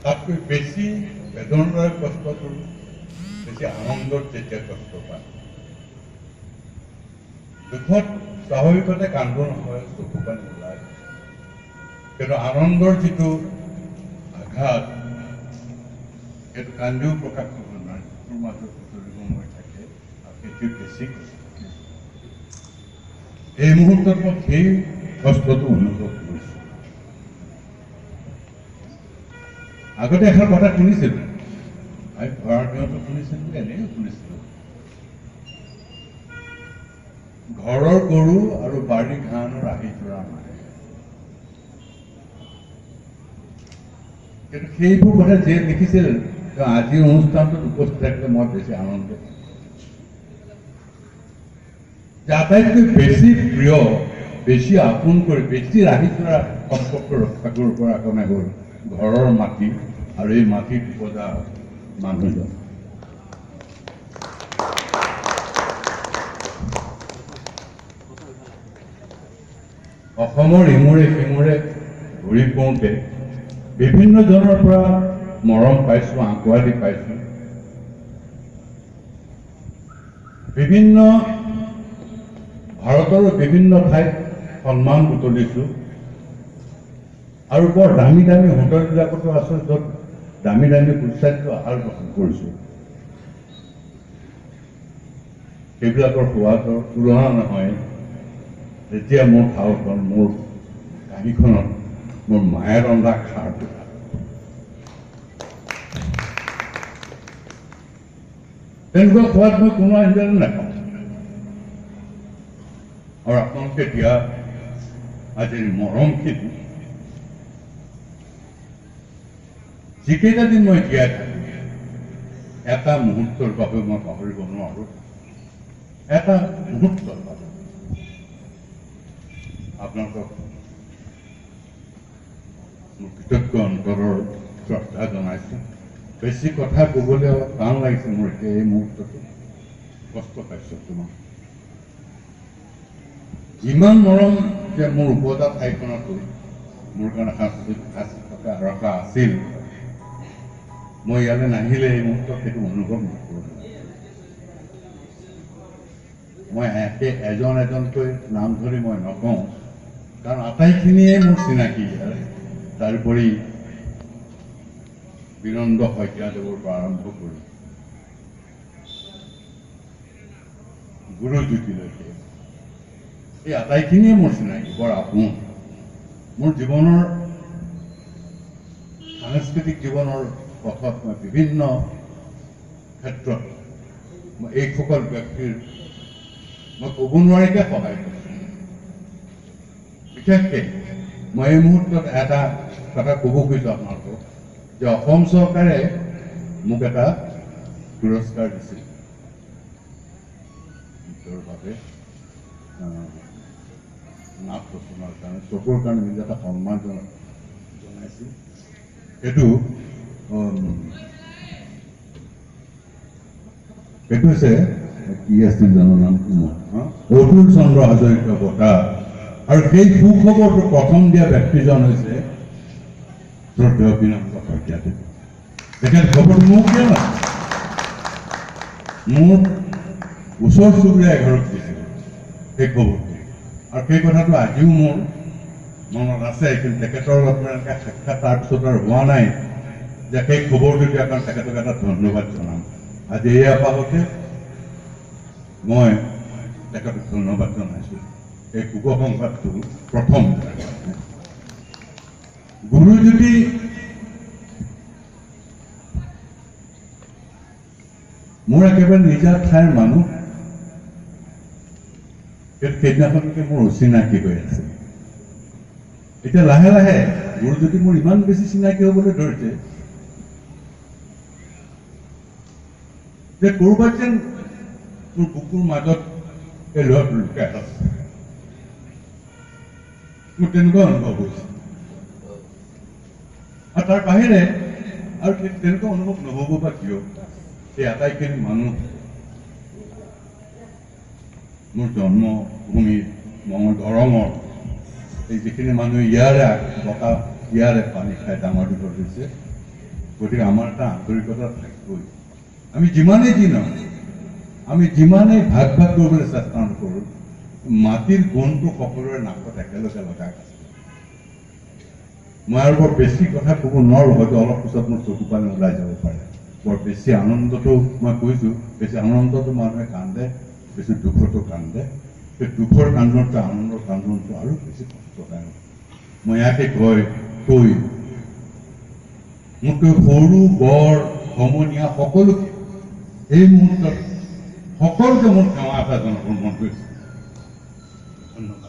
তাতকৈ বেছি বেদনাৰ কষ্টটো বেছি আনন্দত যেতিয়া কষ্ট পায়। দুখত স্বাভাৱিকতে কান্দো নহয়, চকু পানী ওলায়, কিন্তু আনন্দৰ যিটো আঘাত সেইটো কান্দিও প্ৰকাশ কৰিব নোৱাৰে, চকুৰ মাজত উতলিব হৈ থাকে আৰু সেইটো বেছি কষ্ট। এই মুহূৰ্তত মই সেই কষ্টটো অনুভৱ কৰিছোঁ। আগতে এখন কথা শুনিছিলোঁ, আমি ঘৰৰ দিনতো শুনিছিলোঁ, এনেও শুনিছিলোঁ, ঘৰৰ গৰু আৰু বাৰীৰ ধানৰ আহি যোৰা মাৰে। কিন্তু সেইবোৰ কথা যিয়ে লিখিছিল, তেওঁ আজিৰ অনুষ্ঠানটোত উপস্থিত থাকিলে মই বেছি আনন্দ পাওঁ। যে আটাইতকৈ বেছি প্ৰিয়, বেছি আপোন কৰি, বেছি ৰাখি থোৱা সম্পৰ্ক ৰক্ষা কৰিব পৰা কাৰণে হ'ল ঘৰৰ মাটি আৰু এই মাটিত উপজা মানুহজন। অসমৰ ইমূৰে সিমূৰে ঘূৰি ফুৰোঁতে বিভিন্ন জনৰ পৰা মৰম পাইছোঁ, আঁকোৱালি পাইছোঁ। বিভিন্ন ভাৰতৰ বিভিন্ন ঠাইত সন্মান বুটলিছোঁ আৰু বৰ দামী দামী হোটেলবিলাকতো আছে, য'ত দামী দামী সুস্বাস্থ্য আহাৰ গ্ৰহণ কৰিছোঁ। সেইবিলাকৰ সোৱাদৰ তুলনা নহয় যেতিয়া মোৰ খাওঁখন, মোৰ কাঁহীখনত মোৰ মায়ে ৰন্ধা খাৰটো। তেনেকুৱা সোৱাদ মই কোনো আঞ্জাতে নাপাওঁ। আৰু আপোনালোকে দিয়া আজিৰ মৰমখিনি, যিকেইটা দিন মই জীয়াই থাকোঁ, এটা মুহূৰ্তৰ বাবে মই পাহৰিব নোৱাৰোঁ। এটা মুহূৰ্তৰ বাবে আপোনালোকক মোৰ কৃতজ্ঞ অন্তৰৰ শ্ৰদ্ধা জনাইছোঁ। বেছি কথা ক'বলৈ অলপ টান লাগিছে মোৰ এতিয়া এই মুহূৰ্তটো, কষ্ট পাইছোঁ তোমাক। ইমান মৰম যে মোৰ উপজা ঠাইখনতো মোৰ কাৰণে সাঁচি থকা ৰখা আছিল, মই ইয়ালৈ নাহিলে এই মুহূৰ্তত সেইটো অনুভৱ নকৰোঁ। মই এজন এজনকৈ নাম ধৰি মই নকওঁ, কাৰণ আটাইখিনিয়ে মোৰ চিনাকি ইয়াৰে। তাৰোপৰি বীৰেন্দ্ৰ শইকীয়াদেৱৰ পৰা আৰম্ভ কৰি গুৰুজ্যোতিলৈকে এই আটাইখিনিয়ে মোৰ চিনাকি, বৰ আপোন। মোৰ জীৱনৰ সাংস্কৃতিক জীৱনৰ পথত মই বিভিন্ন ক্ষেত্ৰত মই এইসকল ব্যক্তিৰ মই ক'ব নোৱাৰিকে সহায় কৰিছোঁ। বিশেষকৈ মই এই মুহূৰ্তত এটা কথা ক'ব খুজিছোঁ আপোনালোকক, যে অসম চৰকাৰে মোক এটা পুৰস্কাৰ দিছিল গীতৰ বাবে, নাট ৰচনাৰ কাৰণে, চকুৰ কাৰণে নিজে এটা সন্মান জনাইছিল। সেইটো হৈছে কি আছিল জানো নামটো, অতুল চন্দ্ৰ হাজৰিকা বঁটা। আৰু সেই সুখবৰটো প্ৰথম দিয়া ব্যক্তিজন হৈছে শ্ৰদ্ধেয় বীৰেন্দ্ৰ শইকীয়াদেৱ। তেখেত খবৰটো মোক দিয়া নাছিল, মোৰ ওচৰ চুবুৰীয়া এঘৰক দিছিল সেই খবৰটো। আৰু সেই কথাটো আজিও মোৰ মনত আছে, কিন্তু তেখেতৰ লগত এনেকৈ সাক্ষাৎ তাৰপিছত আৰু হোৱা নাই যে সেই খবৰটো দিয়াৰ কাৰণে তেখেতক এটা ধন্যবাদ জনাম। আজি এই আপাহতে মই তেখেতক ধন্যবাদ জনাইছোঁ। এই শুভ সংবাদটো প্ৰথম। গুৰুজ্যোতি মোৰ একেবাৰে নিজা ঠাইৰ মানুহ, সেইদিনাখনকে মোৰ অচিনাকি হৈ আছে। এতিয়া লাহে লাহে গুৰুজ্যোতি মোৰ ইমান বেছি চিনাকি হ'বলৈ ধৰিছে যে ক'ৰবাত যেন মোৰ বুকুৰ মাজত এই ল'ৰাটো লুকাই আছে, মোৰ তেনেকুৱা অনুভৱ হৈছে। আৰু তাৰ বাহিৰে আৰু তেনেকুৱা অনুভৱ নহ'ব বা কিয়, এই আটাইখিনি মানুহ মোৰ জন্মভূমি দৰঙৰ, এই যিখিনি মানুহ ইয়াৰে বতাহ, ইয়াৰে পানী খাই ডাঙৰ দীঘল হৈছে, গতিকে আমাৰ এটা আন্তৰিকতা থাকিবই। আমি যিমানেই যি নহয়, আমি যিমানেই ভাগ ভাগ কৰিবলৈ চেষ্টা নকৰোঁ, মাটিৰ গুণটো সকলোৰে নাকত একেলগে লগাই আছে। মই আৰু বৰ বেছি কথা ক'ব নোৱাৰোঁ, হয়তো অলপ পিছত মোৰ চকু পানী ওলাই যাব পাৰে। বৰ বেছি আনন্দটো মই কৈছোঁ, বেছি আনন্দটো মানুহে কান্দে, বেছি দুখতো কান্দে। সেই দুখৰ কান্দনটো আনন্দৰ কান্দনটো আৰু বেছি কষ্টদায়ক। মই ইয়াকে কৈ মোতকৈ সৰু বৰ সমনীয়া সকলোকে এই মুহূৰ্তত সকলোকে মোৰ সেৱা এটা জনাব মন গৈছে। ধন্যবাদ।